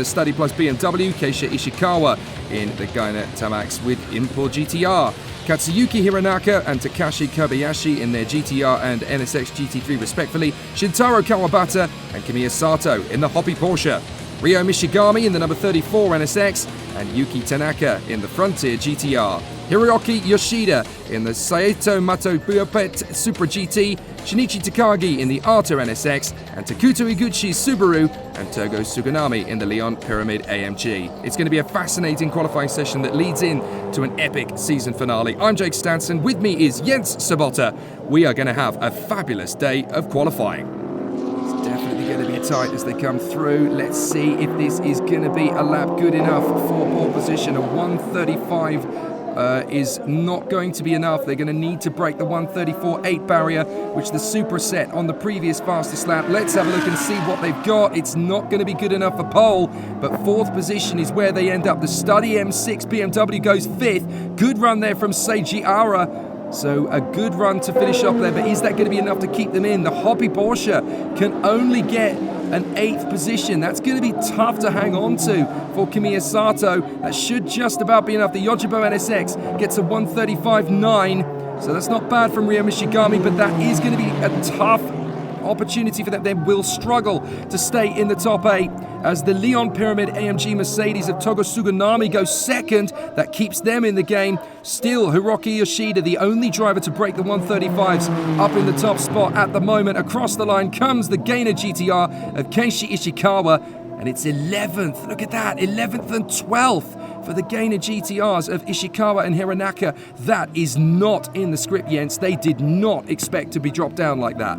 the Study Plus BMW, Keisha Ishikawa in the Gaina Tamax with Impul GTR. Katsuyuki Hironaka and Takashi Kobayashi in their GTR and NSX GT3 respectively, Shintaro Kawabata and Kimiya Sato in the Hoppy Porsche, Ryo Mishigami in the number 34 NSX, and Yuki Tanaka in the Frontier GTR, Hiroki Yoshida in the Saito Mato Buopet Super GT, Shinichi Takagi in the Arta NSX, and Takuto Iguchi Subaru and Togo Suganami in the Leon Pyramid AMG. It's going to be a fascinating qualifying session that leads in to an epic season finale. I'm Jake Stanson, with me is Jens Sabota. We are going to have a fabulous day of qualifying. It's definitely going to be tight as they come through. Let's see if this is going to be a lap good enough for pole position. A 1:35 is not going to be enough. They're going to need to break the 1:34.8 barrier, which the Supra set on the previous fastest lap. Let's have a look and see what they've got. It's not going to be good enough for pole, but fourth position is where they end up. The Study M6 BMW goes fifth. Good run there from Seiji Ara. So a good run to finish up there, but is that going to be enough to keep them in? The Hoppy Porsche can only get an 8th position. That's going to be tough to hang on to for Kimiya Sato. That should just about be enough. The Yojibo NSX gets a 1:35.9, so that's not bad from Ryo Mishigami, but that is going to be a tough opportunity for them. They will struggle to stay in the top 8 as the Leon Pyramid AMG Mercedes of Togo Suganami goes second. That keeps them in the game. Still, Hiroki Yoshida, the only driver to break the 1:35s, up in the top spot at the moment. Across the line comes the Gainer GTR of Keiichi Ishikawa, and it's 11th. Look at that, 11th and 12th for the Gainer GTRs of Ishikawa and Hironaka. That is not in the script, Jens. They did not expect to be dropped down like that.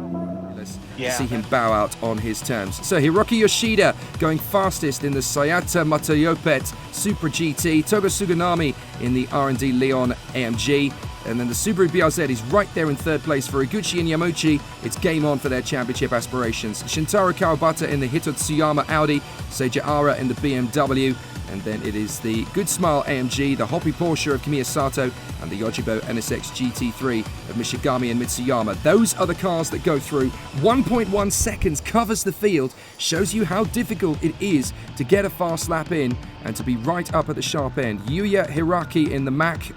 See him bow out on his terms. So Hiroki Yoshida going fastest in the Sayata Matayopet Super GT, Togo Suganami in the R&D Leon AMG, and then the Subaru BRZ is right there in third place for Iguchi and Yamauchi. It's game on for their championship aspirations. Shintaro Kawabata in the Hitotsuyama Audi, Seiji Ara in the BMW, and then it is the Good Smile AMG, the Hoppy Porsche of Kimiya Sato, and the Yojibo NSX GT3 of Mishigami and Mitsuyama. Those are the cars that go through. 1.1 seconds covers the field, shows you how difficult it is to get a fast lap in and to be right up at the sharp end. Yuya Hiraki in the Mac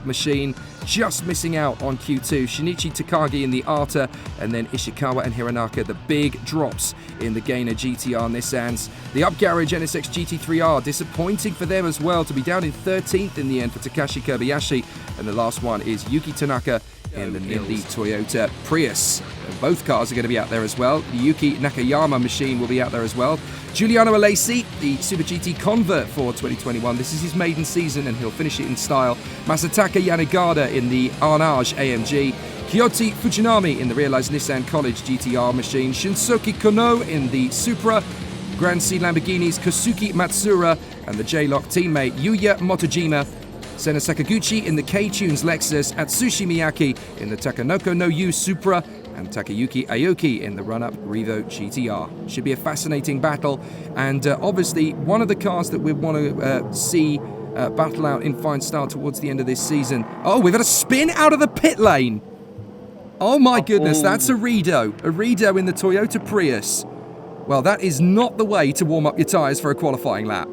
machine, just missing out on Q2. Shinichi Takagi in the Arta, and then Ishikawa and Hironaka, the big drops in the Gainer GTR Nissans. The Up Garage NSX GT3R, disappointing for them as well to be down in 13th in the end for Takashi Kobayashi. And the last one is Yuki Tanaka in the Toyota Prius. And both cars are going to be out there as well. The Yuki Nakayama machine will be out there as well. Giuliano Alesi, the Super GT convert for 2021. This is his maiden season and he'll finish it in style. Masataka Yanagada in the Arnage AMG. Kyoto Fujinami in the Realized Nissan College GTR machine. Shinsuke Kono in the Supra. Grand C Lamborghinis Kosuke Matsura and the J-Lock teammate Yuya Motojima. Sena Sakaguchi in the K-Tunes Lexus, Atsushi Miyake in the Takanoko no Yu Supra, and Takayuki Aoki in the run-up Revo GTR. Should be a fascinating battle, and obviously one of the cars that we want to see battle out in fine style towards the end of this season. Oh, we've had a spin out of the pit lane! Oh my goodness, that's a Redo in the Toyota Prius. Well, that is not the way to warm up your tyres for a qualifying lap.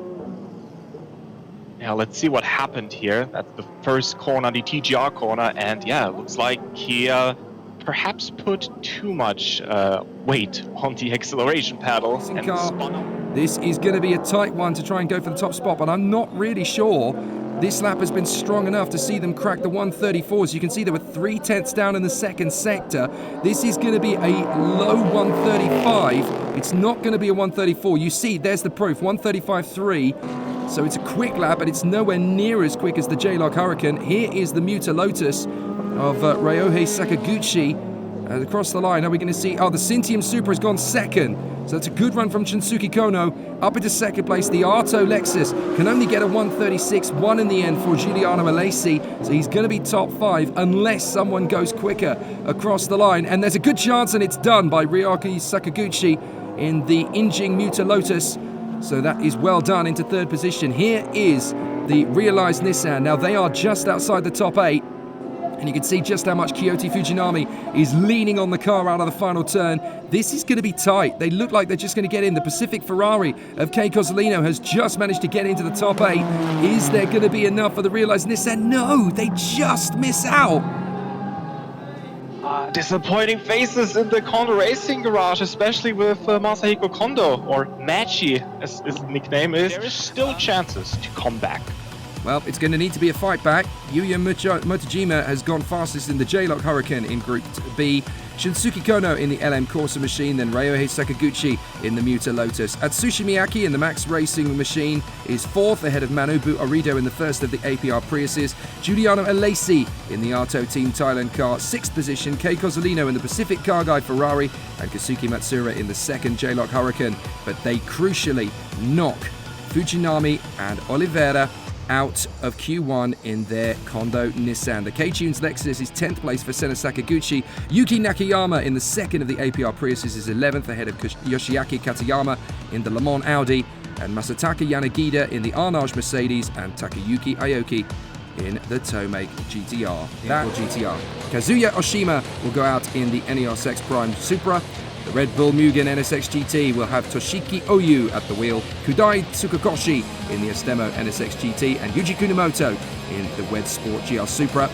Yeah, let's see what happened here. That's the first corner, the TGR corner, and yeah, it looks like he perhaps put too much weight on the acceleration pedal and spun up. This is going to be a tight one to try and go for the top spot, but I'm not really sure this lap has been strong enough to see them crack the 1:34s. You can see they were 3/10 down in the second sector. This is going to be a low 1:35. It's not going to be a 1:34. You see, there's the proof, 1:35.3. So it's a quick lap, but it's nowhere near as quick as the J-Lock Hurricane. Here is the Muta Lotus of Ryohei Sakaguchi. Across the line, are we going to see... Oh, the Cintium Supra has gone second. So that's a good run from Shinsuke Kono. Up into second place, the Arto Lexus can only get a 1:36.1 in the end for Giuliano Alesi. So he's going to be top 5 unless someone goes quicker across the line. And there's a good chance, and it's done by Ryohei Sakaguchi in the Injing Muta Lotus. So that is well done into third position. Here is the Realized Nissan. Now they are just outside the top 8. And you can see just how much Kyoto Fujinami is leaning on the car out of the final turn. This is going to be tight. They look like they're just going to get in. The Pacific Ferrari of Kei Cozzolino has just managed to get into the top 8. Is there going to be enough for the Realize Nissan? No, they just miss out. Disappointing faces in the Kondo Racing Garage, especially with Masahiko Kondo, or Machi as his nickname is. There is still chances to come back. Well, it's going to need to be a fight back. Yuya Motojima has gone fastest in the J-Lock Hurricane in Group B. Shinsuke Kono in the LM Corsa machine, then Ryohei Sakaguchi in the Muta Lotus. Atsushi Miyake in the Max Racing machine is 4th, ahead of Manobu Orido in the first of the APR Priuses. Giuliano Alesi in the Arto Team Thailand car, 6th position. Kei Cozzolino in the Pacific Car Guide Ferrari, and Kazuki Matsura in the second J-Lock Hurricane. But they crucially knock Fujinami and Oliveira out of Q1 in their Kondo Nissan. The K-Tunes Lexus is 10th place for Sena Sakaguchi. Yuki Nakayama in the second of the APR Priuses is 11th, ahead of Yoshiaki Katayama in the Le Mans Audi, and Masataka Yanagida in the Arnage Mercedes, and Takayuki Aoki in the Tomei GTR. Kazuya Oshima will go out in the Enios X Prime Supra. The Red Bull Mugen NSX GT will have Toshiki Oyu at the wheel, Kudai Tsukakoshi in the Estemo NSX GT, and Yuji Kunimoto in the Wed Sport GR Supra.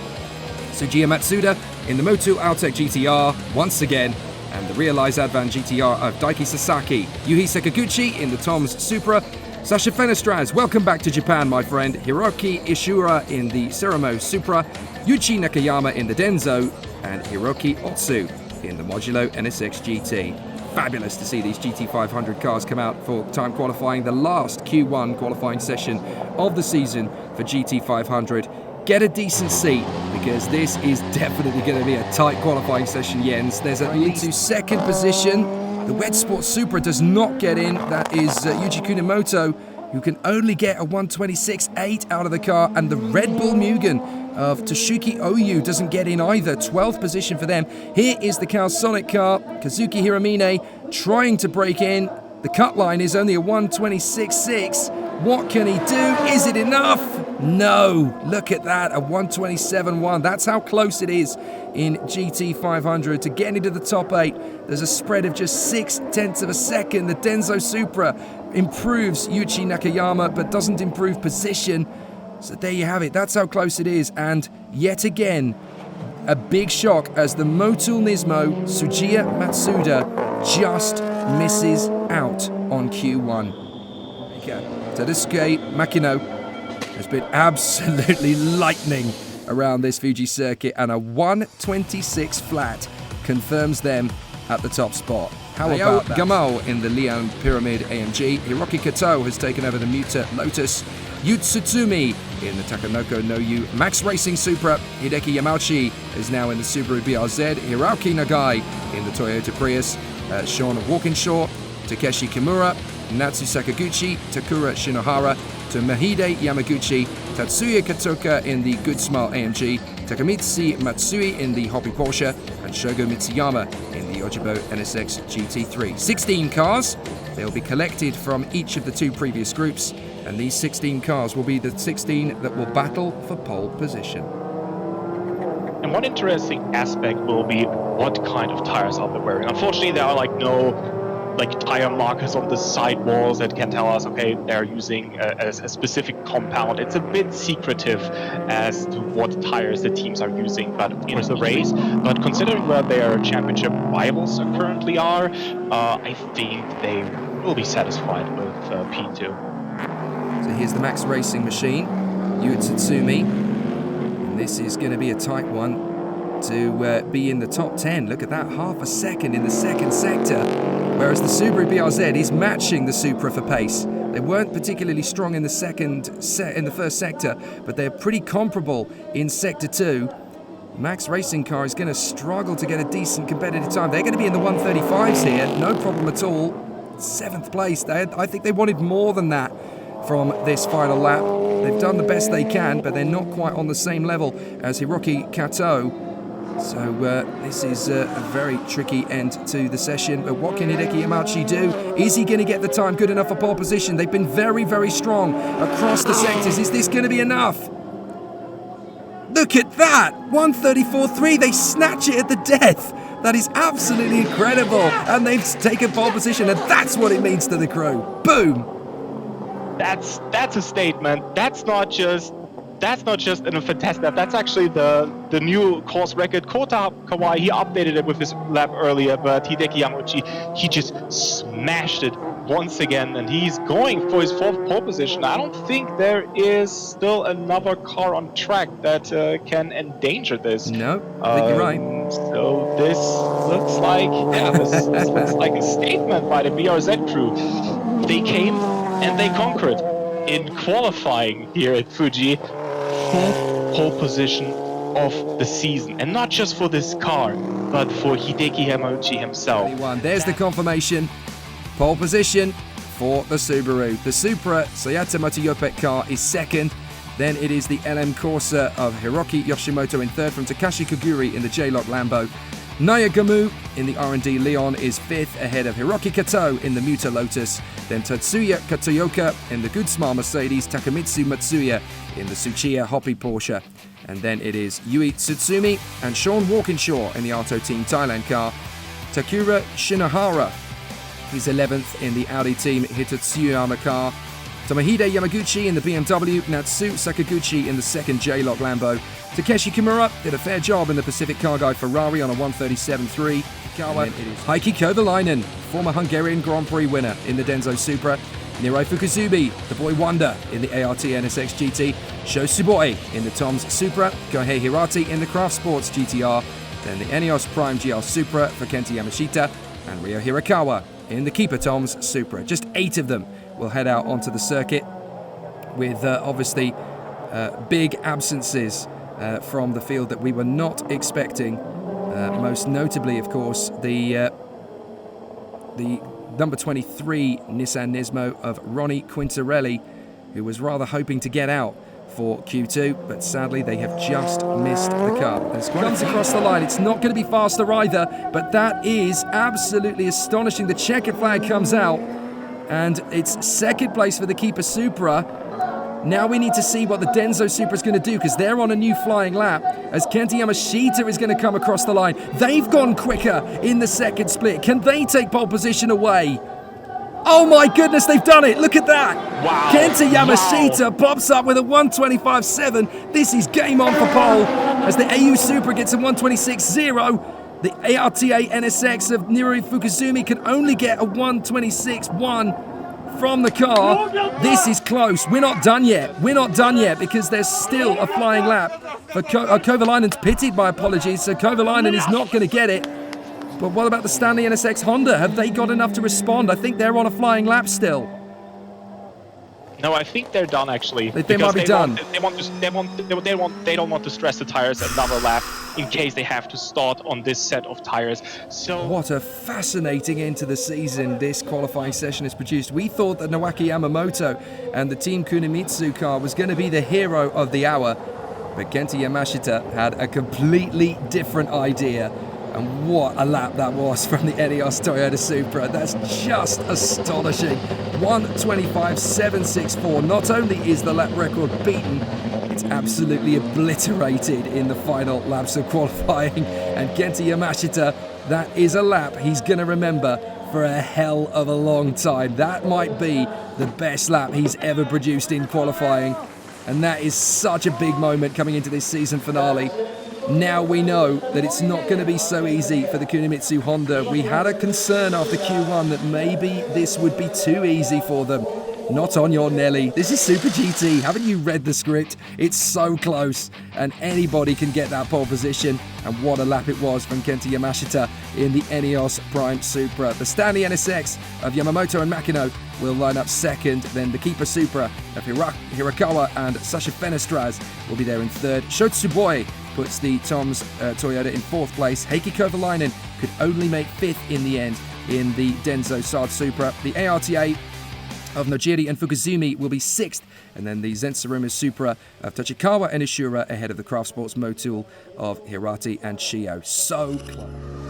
Sujiya Matsuda in the Motu Altec GTR once again, and the Realize Advan GTR of Daiki Sasaki. Yuhi Sakaguchi in the Toms Supra. Sasha Fenestraz, welcome back to Japan, my friend. Hiroki Ishura in the Ceramo Supra. Yuichi Nakayama in the Denzo, and Hiroki Otsu in the Modulo NSX GT. Fabulous to see these GT500 cars come out for time qualifying, the last Q1 qualifying session of the season for GT500. Get a decent seat, because this is definitely going to be a tight qualifying session, Jens. There's at least to second position. The Wed Sport Supra does not get in. That is Yuji Kunimoto, who can only get a 126.8 out of the car, and the Red Bull Mugen of Toshuki Oyu doesn't get in either. 12th position for them. Here is the Calsonic car. Kazuki Hiramine trying to break in. The cut line is only a 126.6. What can he do? Is it enough? No. Look at that, a 127.1. That's how close it is in GT500 to get into the top 8. There's a spread of just 0.6 of a second. The Denzo Supra improves Yuichi Nakayama, but doesn't improve position. So there you have it. That's how close it is. And yet again, a big shock as the Motul Nismo Sujiya Matsuda just misses out on Q1. Tadasuke Makino has been absolutely lightning around this Fuji circuit, and a 126 flat confirms them at the top spot. How about that? Gamal in the Leon Pyramid AMG. Hiroki Kato has taken over the Muta Lotus. Yutsutsumi in the Takanoko no Yu Max Racing Supra. Hideki Yamauchi is now in the Subaru BRZ. Hiroki Nagai in the Toyota Prius. Sean Walkinshaw, Takeshi Kimura, Natsu Sakaguchi, Takura Shinohara, to Mahide Yamaguchi, Tatsuya Katoka in the Good Smile AMG, Takamitsu Matsui in the Hoppy Porsche, and Shogo Mitsuyama in the Ojibo NSX GT3. 16 cars. They'll be collected from each of the two previous groups, and these 16 cars will be the 16 that will battle for pole position. And one interesting aspect will be what kind of tires are they wearing. Unfortunately, there are no tire markers on the side walls that can tell us, okay, they're using a specific compound. It's a bit secretive as to what tires the teams are using, but in the race. But considering where their championship rivals currently are, I think they will be satisfied with P2. So here's the Max Racing machine, Yu Tsutsumi, and this is going to be a tight one to be in the top 10. Look at that, half a second in the second sector, whereas the Subaru BRZ is matching the Supra for pace. They weren't particularly strong in the first sector, but they're pretty comparable in sector 2. Max Racing car is going to struggle to get a decent competitive time. They're going to be in the 135s here, no problem at all. 7th place. I think they wanted more than that from this final lap. They've done the best they can, but they're not quite on the same level as Hiroki Kato. So this is a very tricky end to the session. But what can Hideki Yamauchi do? Is he going to get the time good enough for pole position? They've been very, very strong across the sectors. Is this going to be enough? Look at that! 134.3, they snatch it at the death. That is absolutely incredible. And they've taken pole position, and that's what it means to the crew. Boom! That's a statement. That's not just a fantastic lap. That's actually the new course record. Kota Kawai, he updated it with his lap earlier, but Hideki Yamauchi, he just smashed it once again, and he's going for his 4th pole position. I don't think there is still another car on track that can endanger this. No, I think you're right. So this looks like, this looks like a statement by the BRZ crew. They came and they conquered in qualifying here at Fuji. 4th pole position of the season, and not just for this car, but for Hideki Yamauchi himself. There's the confirmation. Pole position for the Subaru. The Supra Sayata Motoyopet car is 2nd. Then it is the LM Corsa of Hiroki Yoshimoto in 3rd from Takashi Koguri in the J-Lock Lambo. Naya Gamu in the R&D Leon is 5th ahead of Hiroki Kato in the Muta Lotus. Then Tatsuya Katoyoka in the Goodsmart Mercedes, Takamitsu Matsuya in the Tsuchiya Hoppy Porsche. And then it is Yui Tsutsumi and Sean Walkinshaw in the Arto Team Thailand car. Takura Shinohara is 11th in the Audi Team Hitatsuyama car. Tomohide Yamaguchi in the BMW, Natsu Sakaguchi in the 2nd J-Lock Lambo. Takeshi Kimura did a fair job in the Pacific Car Guide Ferrari on a 137.3. Heikki Kovalainen, former Hungarian Grand Prix winner in the Denso Supra. Nirei Fukuzumi, the boy wonder in the ART NSX GT. Sho Tsuboi in the Toms Supra. Kohei Hirati in the Craft Sports GTR. Then the Enios Prime GR Supra for Kenta Yamashita. And Ryo Hirakawa in the Keeper Toms Supra. Just 8 of them will head out onto the circuit with obviously big absences from the field that we were not expecting. Most notably, of course, the number 23 Nissan Nismo of Ronnie Quintarelli, who was rather hoping to get out for Q2, but sadly they have just missed the car. As comes across the line, it's not going to be faster either, but that is absolutely astonishing. The checkered flag comes out, and it's 2nd place for the Keeper Supra. Now we need to see what the Denso Supra is going to do, because they're on a new flying lap, as Kenta Yamashita is going to come across the line. They've gone quicker in the 2nd split. Can they take pole position away? Oh my goodness, they've done it. Look at that. Wow. Kenta Yamashita pops up with a 125.7. This is game on for pole, as the AU Supra gets a 126.0. The ARTA NSX of Nirei Fukuzumi can only get a 126.1 from the car. This is close. We're not done yet. We're not done yet, because there's still a flying lap. But Kovalainen's pitted, my apologies, so Kovalainen is not going to get it. But what about the Stanley NSX Honda? Have they got enough to respond? I think they're on a flying lap still. No, I think they're done actually. They might be done. They don't want to stress the tires another lap in case they have to start on this set of tires. So what a fascinating end to the season this qualifying session has produced. We thought that Naoki Yamamoto and the Team Kunimitsu car was going to be the hero of the hour, but Kenta Yamashita had a completely different idea. And what a lap that was from the Enios Toyota Supra. That's just astonishing. 125.764. Not only is the lap record beaten, it's absolutely obliterated in the final laps of qualifying. And Kenta Yamashita, that is a lap he's going to remember for a hell of a long time. That might be the best lap he's ever produced in qualifying. And that is such a big moment coming into this season finale. Now we know that it's not going to be so easy for the Kunimitsu Honda. We had a concern after Q1 that maybe this would be too easy for them. Not on your Nelly. This is Super GT. Haven't you read the script? It's so close, and anybody can get that pole position. And what a lap it was from Kenta Yamashita in the Enios Prime Supra. The Stanley NSX of Yamamoto and Makino will line up 2nd. Then the Keeper Supra of Hirakawa and Sasha Fenestraz will be there in 3rd. Sho Tsuboi puts the Toms Toyota in 4th place. Heikki Kovalainen could only make 5th in the end in the Denso Sard Supra. The ARTA of Nojiri and Fukuzumi will be 6th, and then the Zensuruma Supra of Tachikawa and Ishura ahead of the Craft Sports Motul of Hirati and Shio. So close.